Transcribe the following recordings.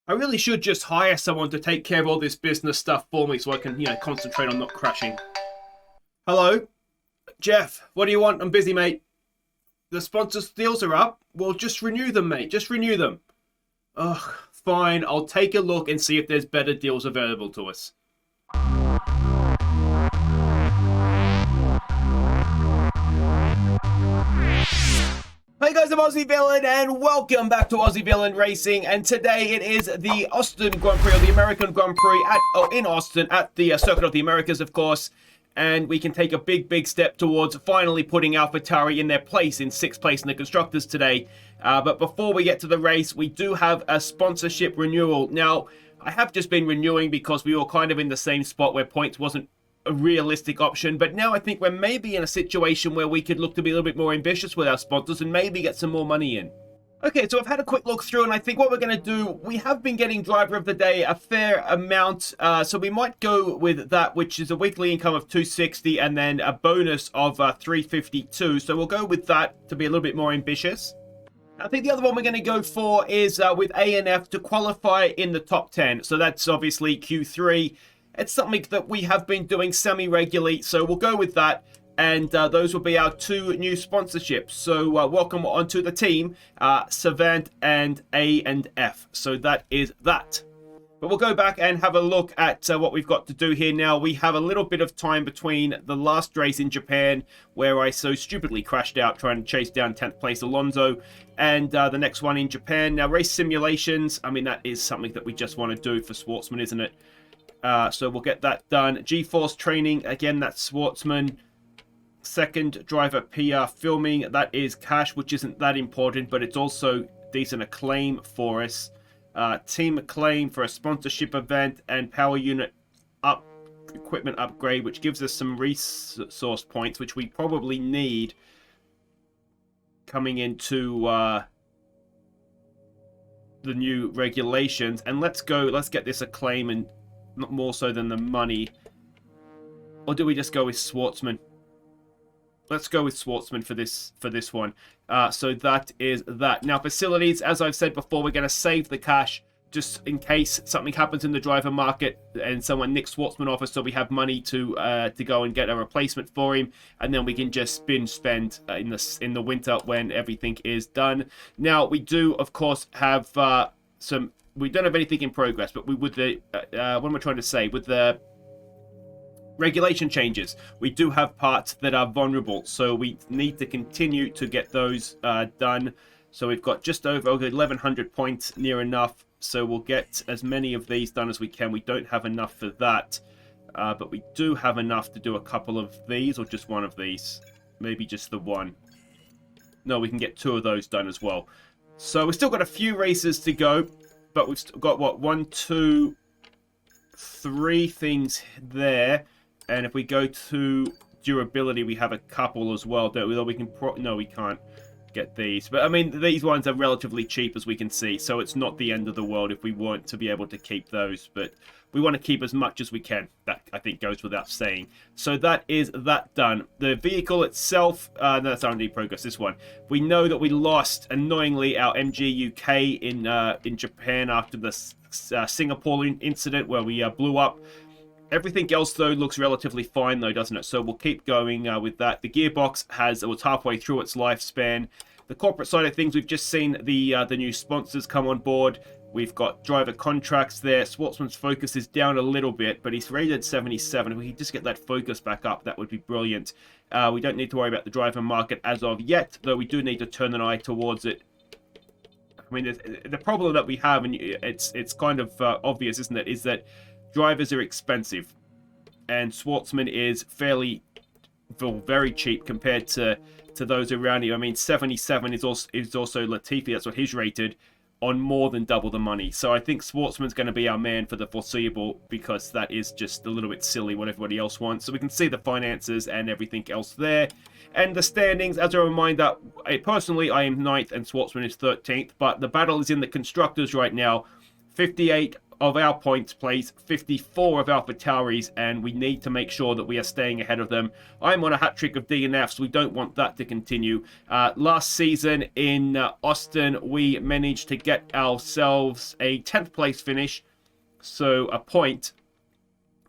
I really should just hire someone to take care of all this business stuff for me so I can, concentrate on not crashing. Hello? Jeff, what do you want? I'm busy, mate. The sponsors' deals are up. Well, just renew them, mate. Just renew them. Ugh, fine. I'll take a look and see if there's better deals available to us. Hey guys, I'm Aussie Villain and welcome back to Aussie Villain Racing, and today it is the Austin Grand Prix, or the American Grand Prix in Austin at the Circuit of the Americas, of course, and we can take a big step towards finally putting AlphaTauri in their place, in 6th place in the Constructors today. But before we get to the race, we do have a sponsorship renewal. Now, I have just been renewing because we were kind of in the same spot where points wasn't a realistic option, but now I think we're maybe in a situation where we could look to be a little bit more ambitious with our sponsors and maybe get some more money in. Okay, so I've had a quick look through, and I think what we're going to do, we have been getting Driver of the Day a fair amount, so we might go with that, which is a weekly income of 260 and then a bonus of 352, so we'll go with that to be a little bit more ambitious. I think the other one we're going to go for is with A&F to qualify in the top 10, so that's obviously Q3. It's something that we have been doing semi-regularly, so we'll go with that. And those will be our two new sponsorships. So welcome onto the team, Savant and A&F. So that is that. But we'll go back and have a look at what we've got to do here now. We have a little bit of time between the last race in Japan, where I so stupidly crashed out trying to chase down 10th place Alonso, and the next one in Japan. Now, race simulations, I mean, that is something that we just want to do for Sportsman, isn't it? So we'll get that done. G-Force training, again, that's Schwartzman. Second driver PR filming, that is Cash, which isn't that important, but it's also decent acclaim for us. Team acclaim for a sponsorship event, and power unit equipment upgrade, which gives us some resource points, which we probably need coming into the new regulations. And let's get this acclaim, and not more so than the money. Or do we just go with Schwartzman? Let's go with Schwartzman for this one. So that is that. Now, facilities, as I've said before, we're going to save the cash just in case something happens in the driver market and someone nicks Schwartzman off us, so we have money to go and get a replacement for him, and then we can just spend in the winter when everything is done. Now, we do, of course, have some. We don't have anything in progress, but with the what am I trying to say? With the regulation changes, we do have parts that are vulnerable, so we need to continue to get those done. So we've got just over 1,100 points, near enough. So we'll get as many of these done as we can. We don't have enough for that, but we do have enough to do a couple of these, or just one of these. Maybe just the one. No, we can get 2 of those done as well. So we've still got a few races to go. But we've still got, what, 1, 2, 3 things there. And if we go to durability, we have a couple as well. Though we can no, we can't get these. But, I mean, these ones are relatively cheap, as we can see. So it's not the end of the world if we want to be able to keep those. But we want to keep as much as we can. That, I think, goes without saying. So that is that done. The vehicle itself, no, that's R&D progress, this one. We know that we lost, annoyingly, our MG UK in Japan after the Singapore incident where we blew up. Everything else, though, looks relatively fine, though, doesn't it? So we'll keep going with that. The gearbox was halfway through its lifespan. The corporate side of things, we've just seen the new sponsors come on board. We've got driver contracts there. Schwartzman's focus is down a little bit, but he's rated 77. If we could just get that focus back up, that would be brilliant. We don't need to worry about the driver market as of yet, though we do need to turn an eye towards it. I mean, the problem that we have, and it's kind of obvious, isn't it, is that drivers are expensive, and Schwartzman is very cheap compared to those around him. I mean, 77 is also Latifi. That's what he's rated, on more than double the money. So I think Schwartzman's going to be our man for the foreseeable, because that is just a little bit silly what everybody else wants. So we can see the finances and everything else there. And the standings, as a reminder, personally, I am 9th and Schwartzman is 13th, but the battle is in the Constructors right now. 58 of our points place, 54 of Alpha Tauris, and we need to make sure that we are staying ahead of them. I'm on a hat-trick of DNFs. We don't want that to continue. Last season in Austin, we managed to get ourselves a 10th place finish, so a point.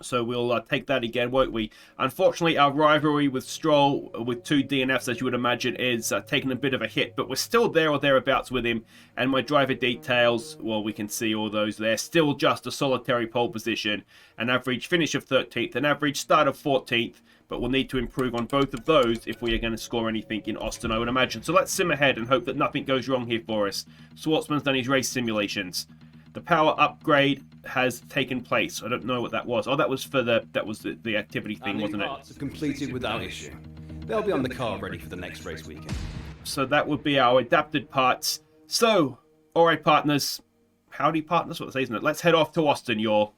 So we'll take that again, won't we? Unfortunately, our rivalry with Stroll, with 2 DNFs, as you would imagine, is taking a bit of a hit. But we're still there or thereabouts with him. And my driver details, well, we can see all those there. Still just a solitary pole position. An average finish of 13th. An average start of 14th. But we'll need to improve on both of those if we are going to score anything in Austin, I would imagine. So let's sim ahead and hope that nothing goes wrong here for us. Schwartzman's done his race simulations. The power upgrade has taken place. I don't know what that was. Oh, that was for the activity thing, wasn't it? Parts are completed without issue. They'll be on the car ready for the next race weekend. So that would be our adapted parts. So, all right, partners. Howdy, partners. What they say, isn't it? Let's head off to Austin, y'all.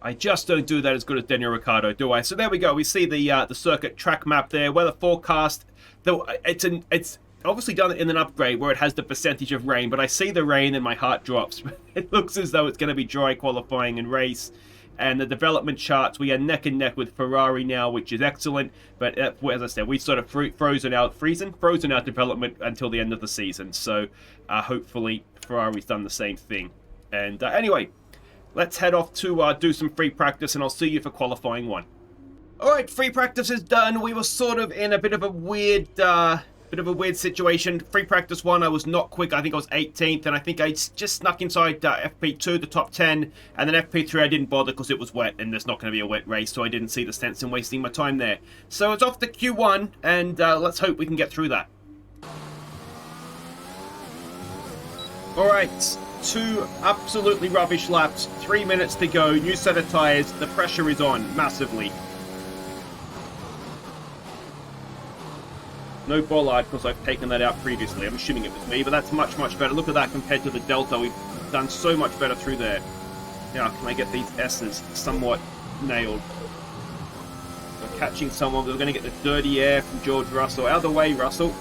I just don't do that as good as Daniel Ricciardo, do I? So there we go. We see the circuit track map there. Weather forecast. Though it's obviously done it in an upgrade where it has the percentage of rain, but I see the rain and my heart drops. It looks as though it's going to be dry qualifying and race. And the development charts, we are neck and neck with Ferrari now, which is excellent. But as I said, we've sort of frozen our development until the end of the season. So hopefully Ferrari's done the same thing. And anyway, let's head off to do some free practice, and I'll see you for qualifying 1. All right, free practice is done. We were sort of in a bit of a weird situation. Free practice 1, I was not quick. I think I was 18th, and I think I just snuck inside FP2, the top 10, and then FP3 I didn't bother because it was wet, and there's not going to be a wet race, so I didn't see the sense in wasting my time there. So it's off to Q1, and let's hope we can get through that. Alright, 2 absolutely rubbish laps, 3 minutes to go, new set of tyres, the pressure is on, massively. No bollard because I've taken that out previously. I'm assuming it was me, but that's much, much better. Look at that compared to the Delta. We've done so much better through there. Now, can I get these S's somewhat nailed? We're catching someone. We're going to get the dirty air from George Russell. Out of the way, Russell.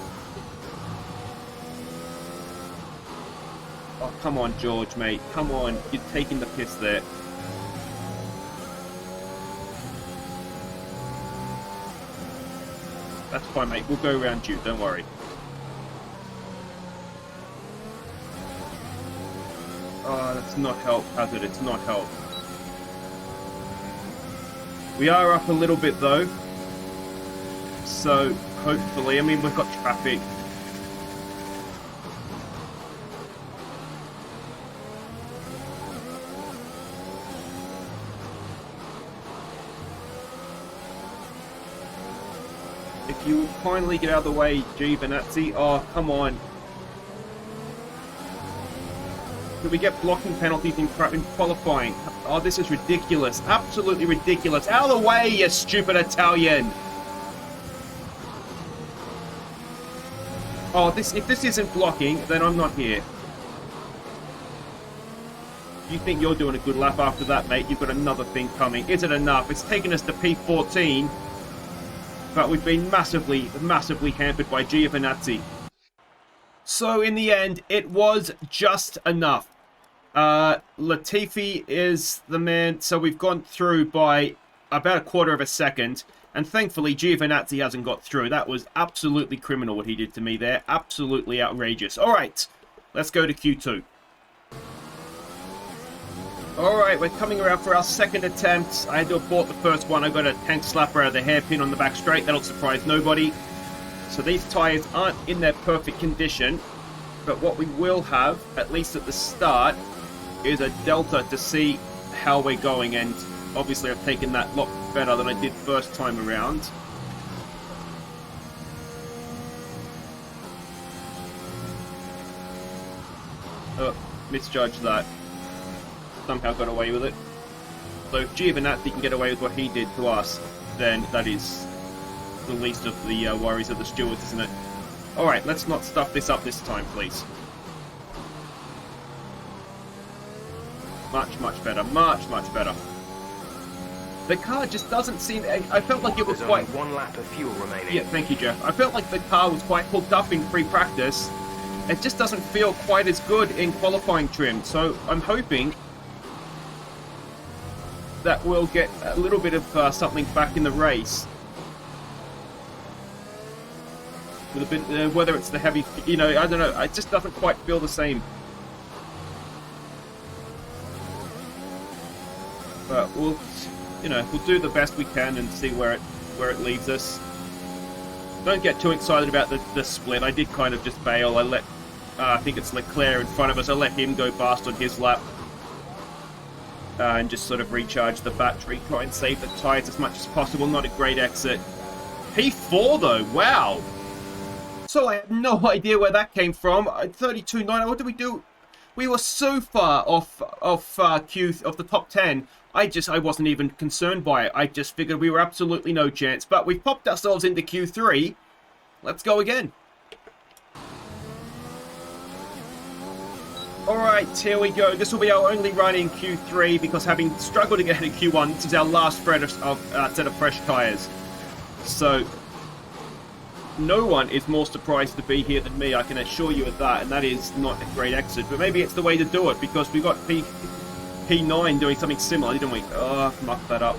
Oh, come on, George, mate. Come on. You're taking the piss there. That's fine, mate. We'll go around you. Don't worry. Oh, that's not help, has it? It's not help. We are up a little bit, though. So, hopefully... I mean, we've got traffic. If you finally get out of the way, Giovinazzi. Oh, come on. Do we get blocking penalties in qualifying? Oh, this is ridiculous. Absolutely ridiculous. Out of the way, you stupid Italian. Oh, if this isn't blocking, then I'm not here. You think you're doing a good lap after that, mate? You've got another thing coming. Is it enough? It's taken us to P14. But we've been massively, massively hampered by Giovinazzi. So in the end, it was just enough. Latifi is the man. So we've gone through by about a quarter of a second. And thankfully, Giovinazzi hasn't got through. That was absolutely criminal what he did to me there. Absolutely outrageous. All right, let's go to Q2. Alright, we're coming around for our second attempt. I had to abort the first one. I got a tank slapper out of the hairpin on the back straight. That'll surprise nobody. So these tyres aren't in their perfect condition. But what we will have, at least at the start, is a delta to see how we're going. And obviously I've taken that lot better than I did first time around. Oh, misjudged that. Somehow got away with it. So if Giovinazzi can get away with what he did to us, then that is the least of the worries of the stewards, isn't it? Alright, let's not stuff this up this time, please. Much, much better. Much, much better. The car just doesn't seem... I felt like it was quite... Only 1 lap of fuel remaining. Yeah, thank you, Jeff. I felt like the car was quite hooked up in free practice. It just doesn't feel quite as good in qualifying trim. So I'm hoping that we'll get a little bit of something back in the race. With a bit, whether it's the heavy, I don't know. It just doesn't quite feel the same. But we'll do the best we can and see where it leads us. Don't get too excited about the split. I did kind of just bail. I let, I think it's Leclerc in front of us. I let him go fast on his lap. And just sort of recharge the battery. Try and save the tyres as much as possible. Not a great exit. P4 though, wow. So I have no idea where that came from. 32.9, what did we do? We were so far off the top 10. I wasn't even concerned by it. I just figured we were absolutely no chance. But we've popped ourselves into Q3. Let's go again. Alright, here we go. This will be our only run in Q3 because having struggled to get into Q1, this is our last set of fresh tyres. So, no one is more surprised to be here than me, I can assure you of that, and that is not a great exit. But maybe it's the way to do it because we got P9 doing something similar, didn't we? Oh, I mucked that up.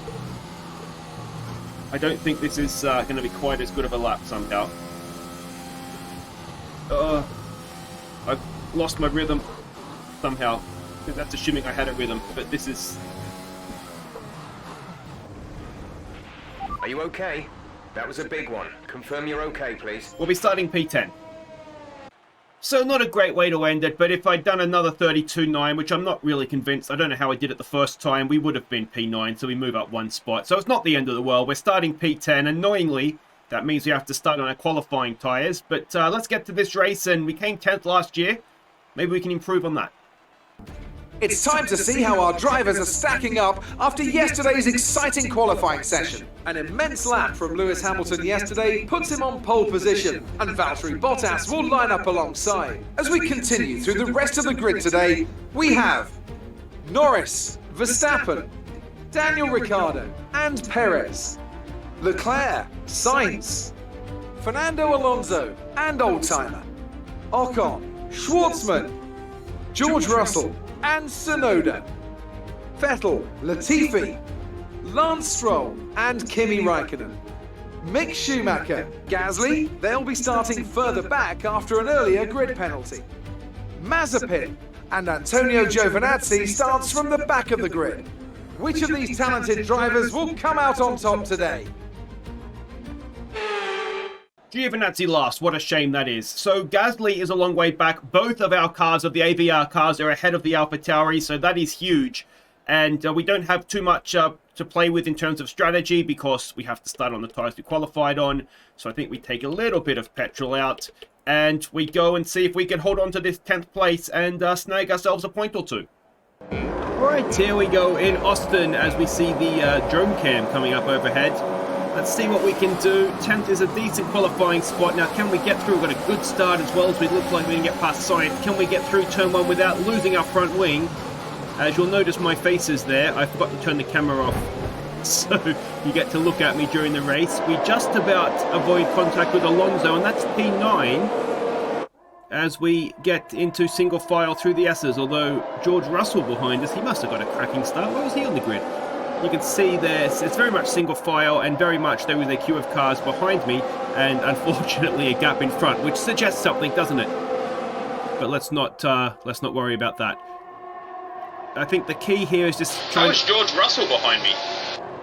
I don't think this is going to be quite as good of a lap somehow. I've lost my rhythm somehow. I think that's assuming I had a rhythm, but this is... Are you okay? That was a big one. Confirm you're okay, please. We'll be starting P10. So not a great way to end it, but if I'd done another 32.9, which I'm not really convinced, I don't know how I did it the first time, we would have been P9, so we move up one spot. So it's not the end of the world. We're starting P10. Annoyingly, that means we have to start on our qualifying tyres. But let's get to this race, and we came 10th last year. Maybe we can improve on that. It's time to see how our drivers are stacking up after yesterday's exciting qualifying session. An immense lap from Lewis Hamilton yesterday puts him on pole position, and Valtteri Bottas will line up alongside. As we continue through the rest of the grid today, we have Norris, Verstappen, Daniel Ricciardo and Perez, Leclerc, Sainz, Fernando Alonso and Oldtimer, Ocon, Schwartzman, George Russell and Tsunoda, Vettel, Latifi, Lance Stroll and Kimi Raikkonen, Mick Schumacher, Gasly, they'll be starting further back after an earlier grid penalty, Mazepin and Antonio Giovinazzi starts from the back of the grid. Which of these talented drivers will come out on top today? Giovinazzi last, what a shame that is. So Gasly is a long way back. Both of our cars, of the AVR cars, are ahead of the AlphaTauri, so that is huge. And we don't have too much to play with in terms of strategy because we have to start on the tyres we qualified on. So I think we take a little bit of petrol out and we go and see if we can hold on to this 10th place and snag ourselves a point or two. Alright, here we go in Austin as we see the drone cam coming up overhead. Let's see what we can do. 10th is a decent qualifying spot. Now, can we get through? We've got a good start as well as we look like we can get past Sainz. Can we get through turn 1 without losing our front wing? As you'll notice, my face is there. I forgot to turn the camera off. So you get to look at me during the race. We just about avoid contact with Alonso, and that's P9 as we get into single file through the S's. Although George Russell behind us, he must have got a cracking start. Where was he on the grid? You can see there, it's very much single file and very much there was a queue of cars behind me and unfortunately a gap in front, which suggests something, doesn't it? But let's not worry about that. I think the key here is just try and George Russell behind me.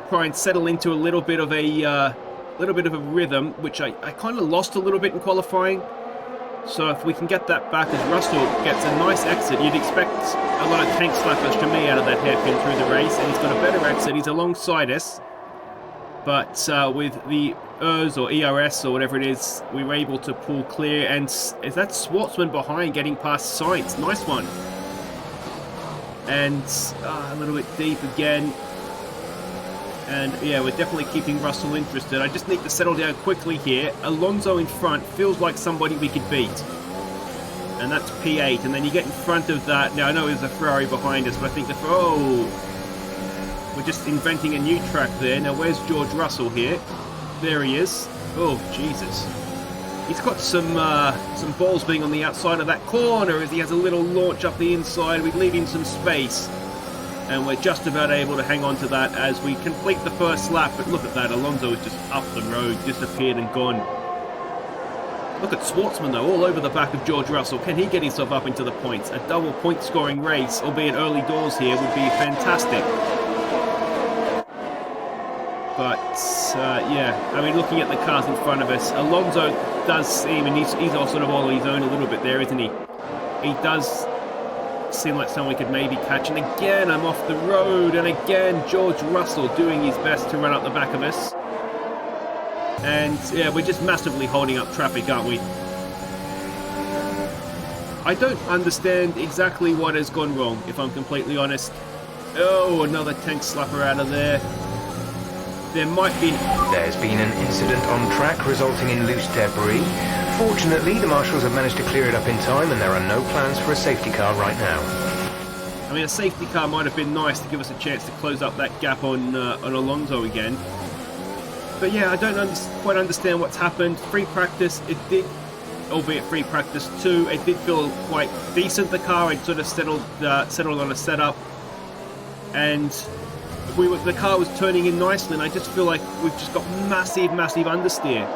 Try and settle into a little bit of a rhythm, which I kind of lost a little bit in qualifying. So if we can get that back as Russell gets a nice exit, you'd expect a lot of tank slappers to me out of that hairpin through the race, and he's got a better exit. He's alongside us, but with the ERS or ERS or whatever it is, we were able to pull clear. And is that Schwartzman behind getting past Sainz? Nice one. And a little bit deep again. And yeah, we're definitely keeping Russell interested. I just need to settle down quickly here. Alonso in front feels like somebody we could beat. And that's P8. And then you get in front of that. Now, I know there's a Ferrari behind us, but I think we're just inventing a new track there. Now, where's George Russell here? There he is. Oh, Jesus. He's got some balls being on the outside of that corner as he has a little launch up the inside. We leave him some space. And we're just about able to hang on to that as we complete the first lap. But look at that, Alonso is just up the road, disappeared and gone. Look at Schwartzman though, all over the back of George Russell. Can he get himself up into the points? A double point scoring race, albeit early doors here, would be fantastic. But, yeah, I mean, looking at the cars in front of us, Alonso does seem, and he's all sort of all on his own a little bit there, isn't he? He does seem like someone we could maybe catch. And again, I'm off the road. And again, George Russell doing his best to run up the back of us. And, yeah, we're just massively holding up traffic, aren't we? I don't understand exactly what has gone wrong, if I'm completely honest. Oh, another tank slapper out of there. There might be... There's been an incident on track resulting in loose debris. Fortunately, the marshals have managed to clear it up in time and there are no plans for a safety car right now. I mean, a safety car might have been nice to give us a chance to close up that gap on Alonso again. But yeah, I don't quite understand what's happened. Free practice, it did, albeit free practice 2, it did feel quite decent, the car. It sort of settled on a setup. And... the car was turning in nicely, and I just feel like we've just got massive understeer.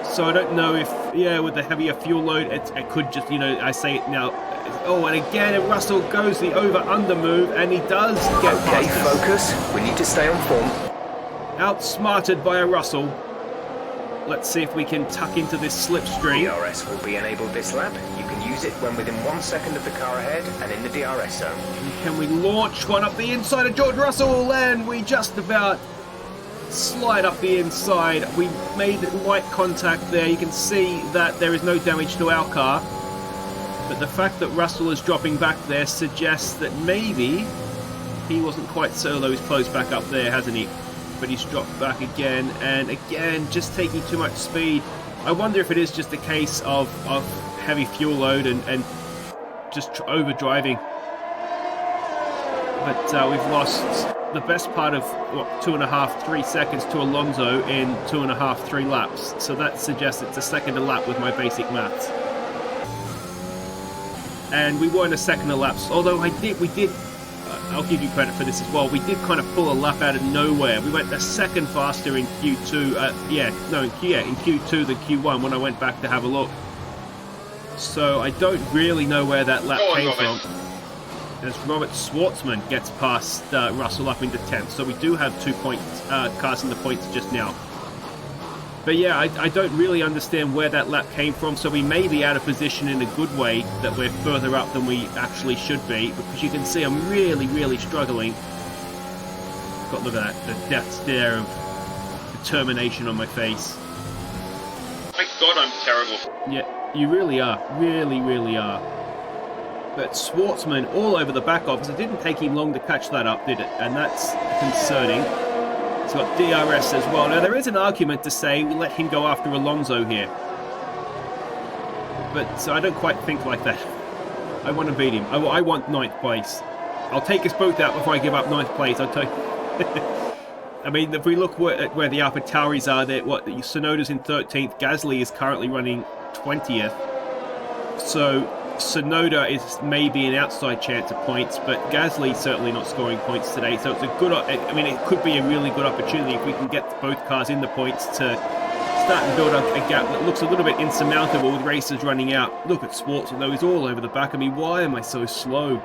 So I don't know if, yeah, with the heavier fuel load, it could just, you know, I say it now. Oh, and again, Russell goes the over-under move, and he does get past us. Focus. We need to stay on form. Outsmarted by a Russell. Let's see if we can tuck into this slipstream. DRS will be enabled this lap. You can use it when within 1 second of the car ahead and in the DRS zone. Can we launch one up the inside of George Russell? And we just about slide up the inside. We made light contact there. You can see that there is no damage to our car. But the fact that Russell is dropping back there suggests that maybe he wasn't quite so low. He's closed back up there, hasn't he? But he's dropped back again, and again, just taking too much speed. I wonder if it is just a case of heavy fuel load and just over-driving. But we've lost the best part of, what, 2.5, 3 seconds to Alonso in 2.5, 3 laps. So that suggests it's a second a lap with my basic maths. And we weren't a second a lap, although we did, I'll give you credit for this as well, we did kind of pull a lap out of nowhere. We went a second faster in Q2, in Q2 than Q1 when I went back to have a look. So I don't really know where that lap came from. As Robert Schwartzman gets past Russell up into 10th. So we do have 2 points, cars in the points just now. But yeah, I don't really understand where that lap came from, so we may be out of position in a good way, that we're further up than we actually should be, because you can see I'm really struggling. Got, look at that, the death stare of determination on my face. Thank God I'm terrible. Yeah, you really are, really are. But Schwartzman all over the back of us. It didn't take him long to catch that up, did it? And that's concerning. He's got DRS as well. Now, there is an argument to say we let him go after Alonso here. But I don't quite think like that. I want to beat him. I want 9th place. I'll take us both out before I give up 9th place. I'll take... I mean, if we look at where the Alpha Tauris are, Tsunoda's in 13th. Gasly is currently running 20th. So Tsunoda is maybe an outside chance of points, but Gasly's certainly not scoring points today. So it's a good, I mean, it could be a really good opportunity if we can get both cars in the points to start and build up a gap that looks a little bit insurmountable with racers running out. Look at Schwartz, though, he's all over the back of me. Why am I so slow?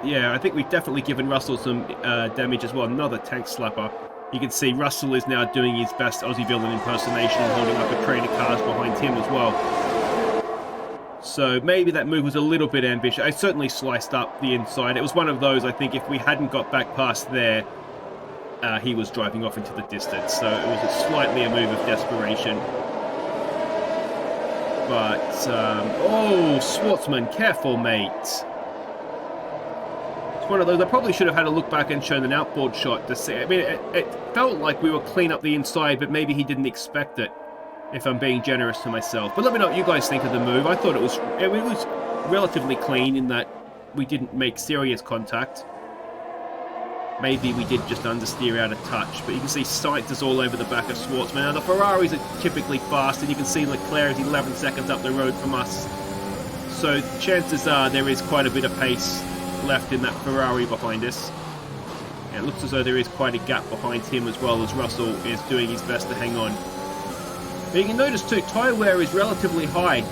Yeah, I think we've definitely given Russell some damage as well. Another tank slapper. You can see Russell is now doing his best Aussie Villain impersonation and holding up a train of cars behind him as well. So maybe that move was a little bit ambitious. I certainly sliced up the inside. It was one of those, I think, if we hadn't got back past there, he was driving off into the distance. So it was slightly a move of desperation. But, oh, Schwartzman, careful, mate. It's one of those, I probably should have had a look back and shown an outboard shot to see. I mean, it felt like we were clean up the inside, but maybe he didn't expect it, if I'm being generous to myself. But let me know what you guys think of the move. I thought it was relatively clean in that we didn't make serious contact. Maybe we did just understeer out of touch, but you can see Sainz is all over the back of Schwartzman. Now, the Ferraris are typically fast, and you can see Leclerc is 11 seconds up the road from us. So chances are there is quite a bit of pace left in that Ferrari behind us. And it looks as though there is quite a gap behind him as well, as Russell is doing his best to hang on. But you can notice too, tyre wear is relatively high.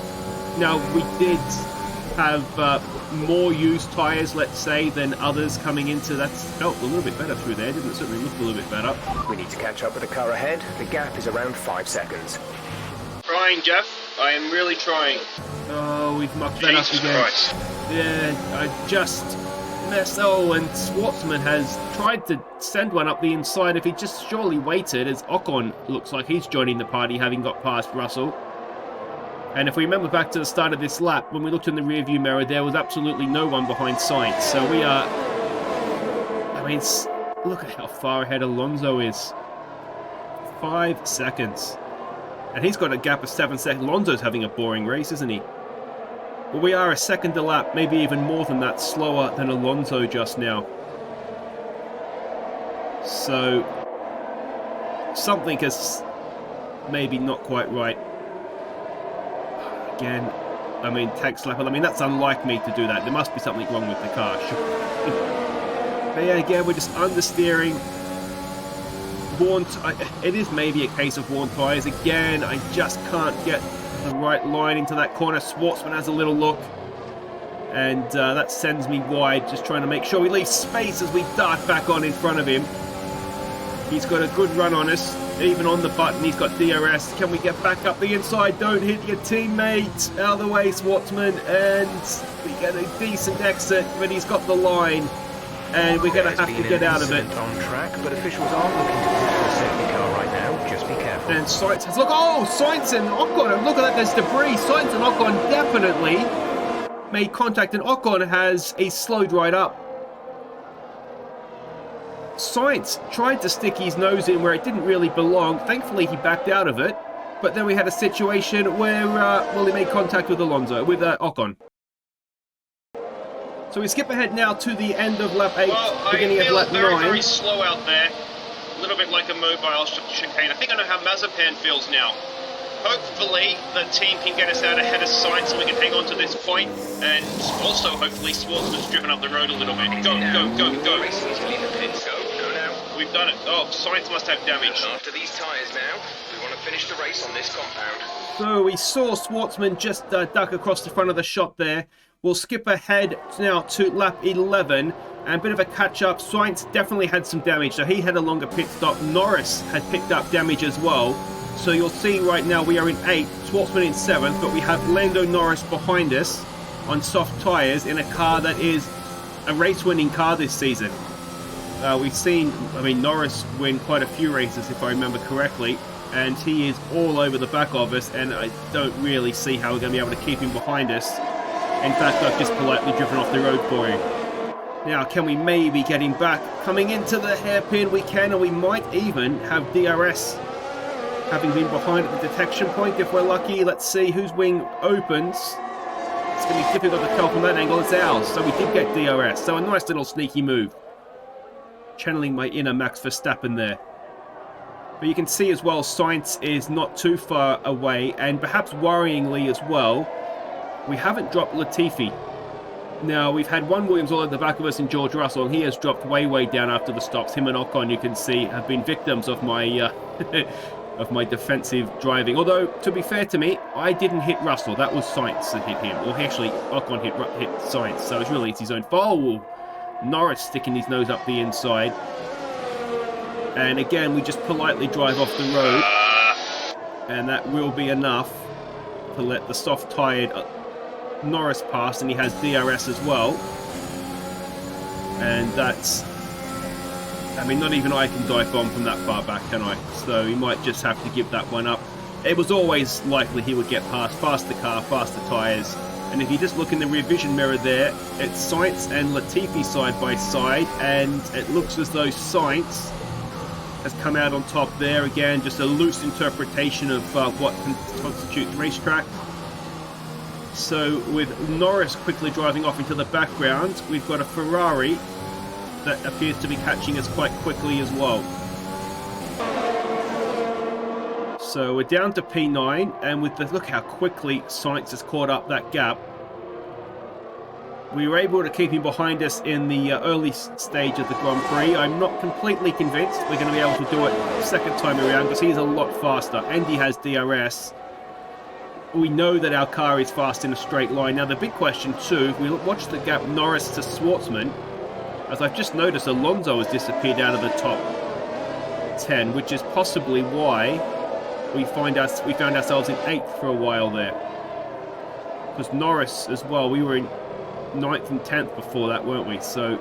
Now, we did have more used tyres, let's say, than others coming into. That's felt a little bit better through there, didn't it? Certainly looked a little bit better. We need to catch up with the car ahead. The gap is around 5 seconds. Trying, Jeff. I am really trying. Oh, we've mucked that up Jesus again. Christ. Yeah, I just messed. Oh, and Schwartzman has tried to send one up the inside. If he just surely waited, as Ocon looks like he's joining the party, having got past Russell. And if we remember back to the start of this lap, when we looked in the rearview mirror, there was absolutely no one behind Sainz. So we are... I mean, look at how far ahead Alonso is. 5 seconds. And he's got a gap of 7 seconds. Alonso's having a boring race, isn't he? But we are a second a lap, maybe even more than that, slower than Alonso just now. So, something is maybe not quite right. Again, I mean, tag slap. I mean, that's unlike me to do that. There must be something wrong with the car. But yeah, again, we're just understeering. It is maybe a case of worn tyres. Again, I just can't get the right line into that corner. Schwartzman has a little look. And that sends me wide, just trying to make sure we leave space as we dart back on in front of him. He's got a good run on us. Even on the button, he's got DRS. Can we get back up the inside? Don't hit your teammate. Out of the way, Schwartzman. And we get a decent exit, but he's got the line. And we're going to have to get out of it. On track, but officials are looking to push for a safety car right now. Just be careful. And Sainz has... Look, oh, Sainz and Ocon. Look at that, there's debris. Sainz and Ocon definitely made contact, and Ocon he's slowed right up. Sainz tried to stick his nose in where it didn't really belong. Thankfully, he backed out of it. But then we had a situation where, well, he made contact with Ocon. So we skip ahead now to the end of lap 8, Well, beginning I of feel lap very, 9. very slow out there. A little bit like a mobile chicane. I think I know how Mazepin feels now. Hopefully, the team can get us out ahead of Sainz so we can hang on to this point. And also, hopefully, Schwartzman's driven up the road a little bit. Go, go, go, go. We've done it. Oh, Sainz must have damage. After these tyres now, we want to finish the race on this compound. So we saw Schwartzman just duck across the front of the shot there. We'll skip ahead now to lap 11 and a bit of a catch-up. Sainz definitely had some damage, so he had a longer pit stop. Norris had picked up damage as well. So you'll see right now we are in 8th, Schwartzman in 7th, but we have Lando Norris behind us on soft tyres in a car that is a race-winning car this season. We've seen, Norris win quite a few races if I remember correctly, and he is all over the back of us, and I don't really see how we're going to be able to keep him behind us. In fact, I've just politely driven off the road for him. Now, can we maybe get him back? Coming into the hairpin, we can, and we might even have DRS. Having been behind at the detection point, if we're lucky. Let's see whose wing opens. It's going to be difficult to tell from that angle. It's ours, so we did get DRS. So a nice little sneaky move. Channeling my inner Max Verstappen there. But you can see as well, Sainz is not too far away, and perhaps worryingly as well, we haven't dropped Latifi. Now, we've had one Williams all at the back of us and George Russell, and he has dropped way, way down after the stops. Him and Ocon, you can see, have been victims of my of my defensive driving. Although, to be fair to me, I didn't hit Russell. That was Sainz that hit him. Or actually, Ocon hit Sainz, so it's really his own fault. Oh, Norris sticking his nose up the inside. And again, we just politely drive off the road. And that will be enough to let the soft-tyred Norris pass, and he has DRS as well. And that's... not even I can dive bomb from that far back, can I? So we might just have to give that one up. It was always likely he would get past the car, past the tyres. And if you just look in the rear vision mirror there, it's Sainz and Latifi side by side, and it looks as though Sainz has come out on top there. Again, just a loose interpretation of what constitutes racetrack. So with Norris quickly driving off into the background, we've got a Ferrari that appears to be catching us quite quickly as well. So we're down to P9, and with the look how quickly Sainz has caught up that gap. We were able to keep him behind us in the early stage of the Grand Prix. I'm not completely convinced we're going to be able to do it second time around because he's a lot faster and he has DRS. We know that our car is fast in a straight line. Now the big question too, if we watch the gap Norris to Schwartzman, as I've just noticed Alonso has disappeared out of the top 10, which is possibly why we found ourselves in 8th for a while there. Because Norris as well, we were in 9th and 10th before that, weren't we? So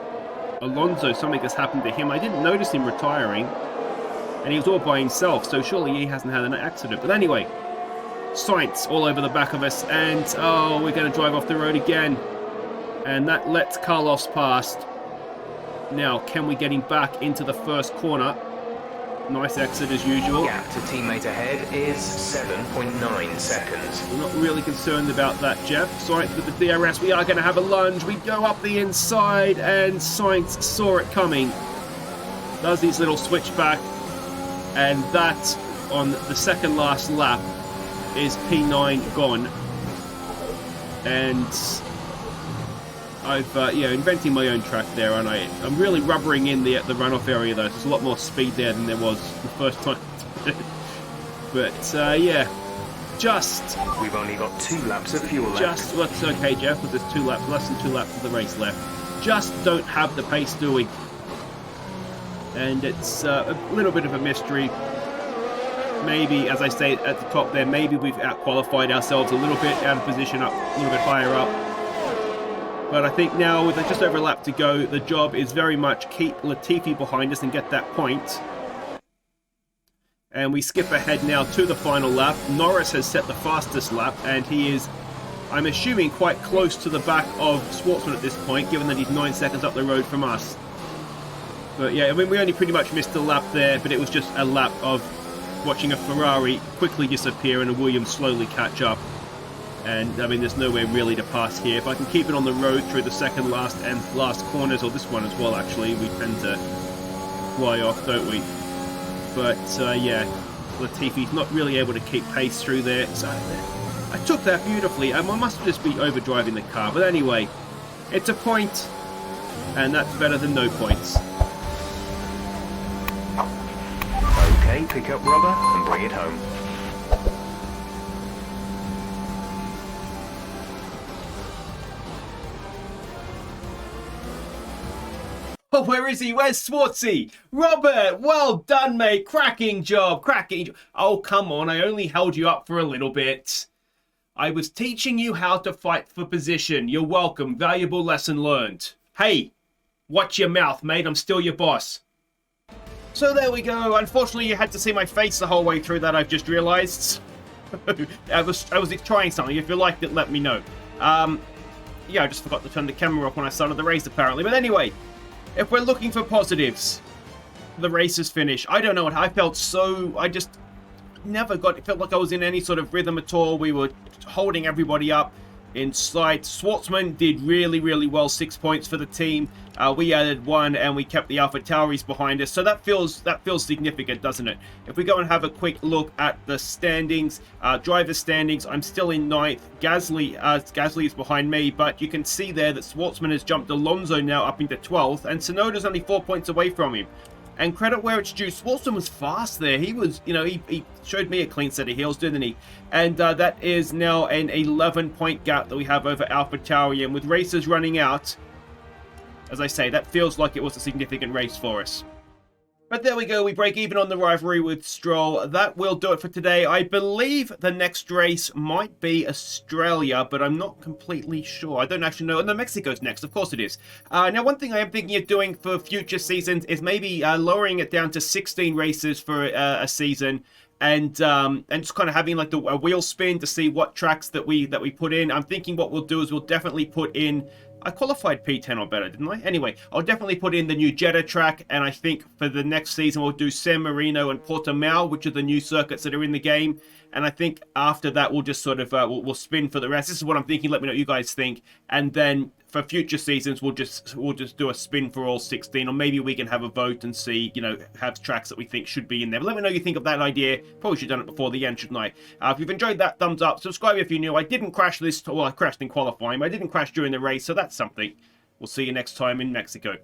Alonso, something has happened to him. I didn't notice him retiring, and he was all by himself, so surely he hasn't had an accident. But anyway, Sainz all over the back of us, and oh, we're going to drive off the road again. And that lets Carlos past. Now, can we get him back into the first corner? Nice exit as usual. Gap to teammate ahead is 7.9 seconds. We're not really concerned about that, Jeff. Sainz with the DRS, we are going to have a lunge. We go up the inside, and Sainz saw it coming. Does his little switchback, and that, on the second last lap, is P9 gone. And I've, inventing my own track there, aren't I? I'm really rubbering in the runoff area, though. There's a lot more speed there than there was the first time. But, yeah, We've only got 2 laps of fuel left. well, it's okay, Jeff, because there's less than 2 laps of the race left. Just don't have the pace, do we? And it's a little bit of a mystery. Maybe, as I say at the top there, maybe we've out-qualified ourselves a little bit, out of position up, a little bit higher up. But I think now, with just over a lap to go, the job is very much keep Latifi behind us and get that point. And we skip ahead now to the final lap. Norris has set the fastest lap, and he is, I'm assuming, quite close to the back of Schwartzman at this point, given that he's 9 seconds up the road from us. But yeah, I mean, we only pretty much missed a lap there, but it was just a lap of watching a Ferrari quickly disappear and a Williams slowly catch up. And, I mean, there's nowhere really to pass here. If I can keep it on the road through the second last and last corners, or this one as well, actually, we tend to fly off, don't we? But, yeah, Latifi's not really able to keep pace through there. So I took that beautifully. I must just be overdriving the car. But anyway, it's a point, and that's better than no points. Okay, pick up rubber and bring it home. Oh, where is he? Where's Swartzy? Robert, well done, mate. Cracking job, Oh, come on. I only held you up for a little bit. I was teaching you how to fight for position. You're welcome. Valuable lesson learned. Hey, watch your mouth, mate. I'm still your boss. So there we go. Unfortunately, you had to see my face the whole way through that, I've just realized. I was trying something. If you liked it, let me know. Yeah, I just forgot to turn the camera off when I started the race, apparently. But anyway, if we're looking for positives, the race is finished. I don't know what I felt I just it felt like I was in any sort of rhythm at all. We were holding everybody up in sight. Schwartzman did really, really well. 6 points for the team. We added 1 and we kept the AlphaTauris behind us. So that feels significant, doesn't it? If we go and have a quick look at the standings, driver standings, I'm still in 9th. Gasly is behind me, but you can see there that Schwartzman has jumped Alonso now up into 12th, and Tsunoda's only 4 points away from him. And credit where it's due, Schwartzman was fast there. He was, he showed me a clean set of heels, didn't he? And that is now an 11-point gap that we have over AlphaTauri. And with races running out, as I say, that feels like it was a significant race for us. But there we go, we break even on the rivalry with Stroll. That will do it for today. I believe the next race might be Australia, but I'm not completely sure. I don't actually know. No, Mexico's next, of course it is. Now, one thing I am thinking of doing for future seasons is maybe lowering it down to 16 races for a season. And just kind of having like a wheel spin to see what tracks that we put in. I'm thinking what we'll do is we'll definitely put in, I qualified P10 or better, didn't I? Anyway, I'll definitely put in the new Jeddah track, and I think for the next season we'll do San Marino and Portimao, which are the new circuits that are in the game. And I think after that we'll just sort of we'll spin for the rest. This is what I'm thinking. Let me know what you guys think. And then for future seasons, we'll just do a spin for all 16, or maybe we can have a vote and see, have tracks that we think should be in there. But let me know what you think of that idea. Probably should have done it before the end, shouldn't I? If you've enjoyed that, thumbs up. Subscribe if you're new. I didn't crash this. Well, I crashed in qualifying, but I didn't crash during the race, so that's something. We'll see you next time in Mexico.